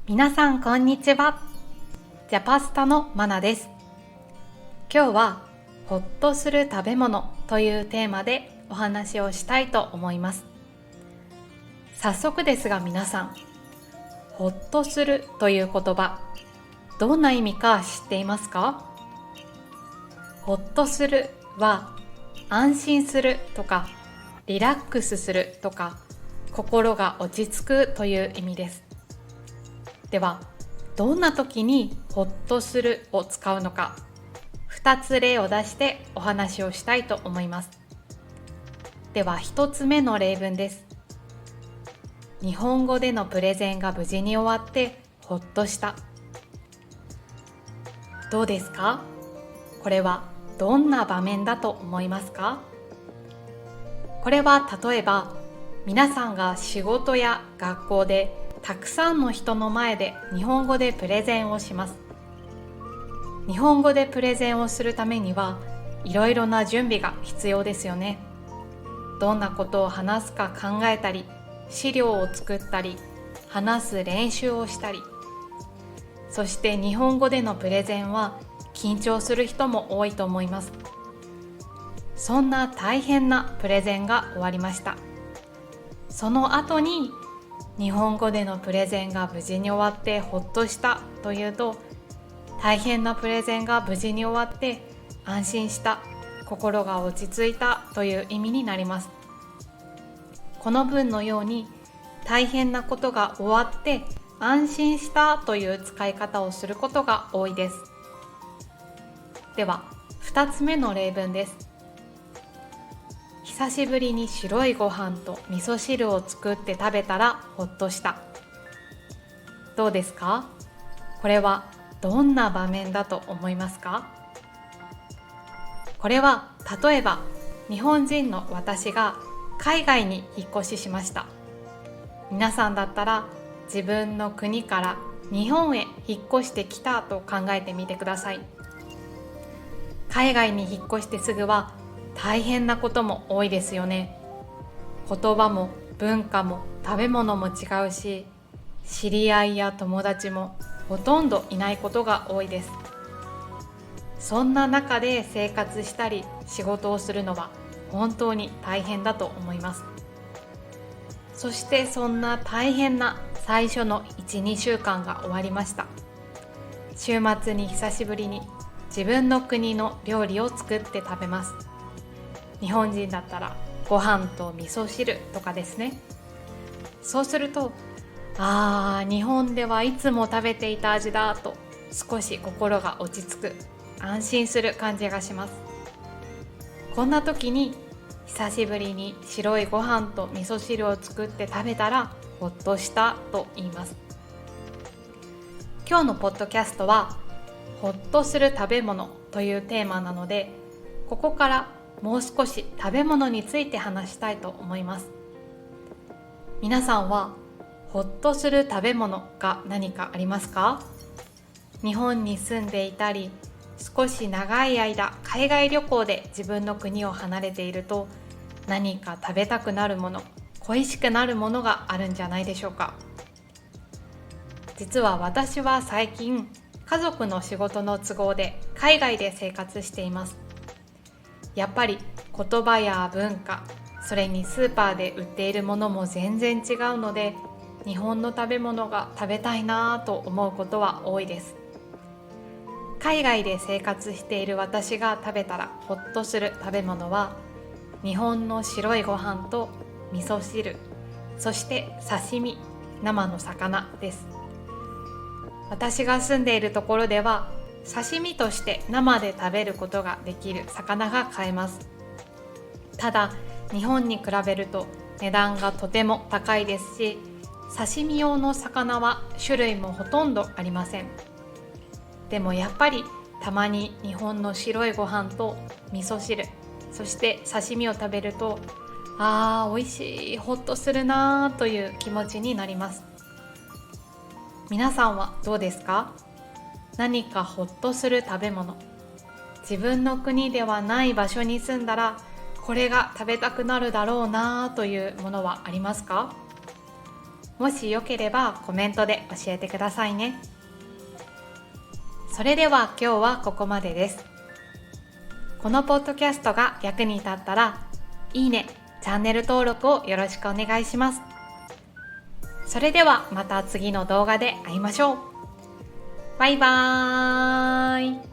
皆さんこんにちは。ジャパスタのマナです。今日はホッとする食べ物というテーマでお話をしたいと思います。早速ですが皆さん、ホッとするという言葉、どんな意味か知っていますか？ホッとするは安心するとかリラックスするとか心が落ち着くという意味です。ではどんな時にホッとするを使うのか、2つ例を出してお話をしたいと思います。では1つ目の例文です。日本語でのプレゼンが無事に終わってホッとした。どうですか？これはどんな場面だと思いますか？これは例えば皆さんが仕事や学校でたくさんの人の前で日本語でプレゼンをします。日本語でプレゼンをするためにはいろいろな準備が必要ですよね。どんなことを話すか考えたり、資料を作ったり、話す練習をしたり、そして日本語でのプレゼンは緊張する人も多いと思います。そんな大変なプレゼンが終わりました。その後に日本語でのプレゼンが無事に終わってほっとしたというと、大変なプレゼンが無事に終わって安心した、心が落ち着いたという意味になります。この文のように大変なことが終わって安心したという使い方をすることが多いです。では2つ目の例文です。久しぶりに白いご飯と味噌汁を作って食べたらほっとした。どうですか？これはどんな場面だと思いますか？これは例えば日本人の私が海外に引っ越ししました。皆さんだったら自分の国から日本へ引っ越してきたと考えてみてください。海外に引っ越してすぐは大変なことも多いですよね。言葉も文化も食べ物も違うし、知り合いや友達もほとんどいないことが多いです。そんな中で生活したり仕事をするのは本当に大変だと思います。そしてそんな大変な最初の 1,2 週間が終わりました。週末に久しぶりに自分の国の料理を作って食べます。日本人だったらご飯と味噌汁とかですね。そうすると、日本ではいつも食べていた味だと少し心が落ち着く、安心する感じがします。こんな時に久しぶりに白いご飯と味噌汁を作って食べたらほっとしたと言います。今日のポッドキャストはほっとする食べ物というテーマなので、ここからもう少し食べ物について話したいと思います。皆さんはほっとする食べ物が何かありますか？日本に住んでいたり、少し長い間海外旅行で自分の国を離れていると、何か食べたくなるもの、恋しくなるものがあるんじゃないでしょうか。実は私は最近、家族の仕事の都合で海外で生活しています。やっぱり言葉や文化、それにスーパーで売っているものも全然違うので、日本の食べ物が食べたいなと思うことは多いです。海外で生活している私が食べたらホッとする食べ物は、日本の白いご飯と味噌汁、そして刺身、生の魚です。私が住んでいるところでは刺身として生で食べることができる魚が買えます。ただ日本に比べると値段がとても高いですし、刺身用の魚は種類もほとんどありません。でもやっぱりたまに日本の白いご飯と味噌汁、そして刺身を食べると、美味しい、ほっとするなという気持ちになります。皆さんはどうですか？何かほっとする食べ物、自分の国ではない場所に住んだらこれが食べたくなるだろうなというものはありますか？もしよければコメントで教えてくださいね。それでは今日はここまでです。このポッドキャストが役に立ったら、いいね、チャンネル登録をよろしくお願いします。それではまた次の動画で会いましょう。バイバーイ。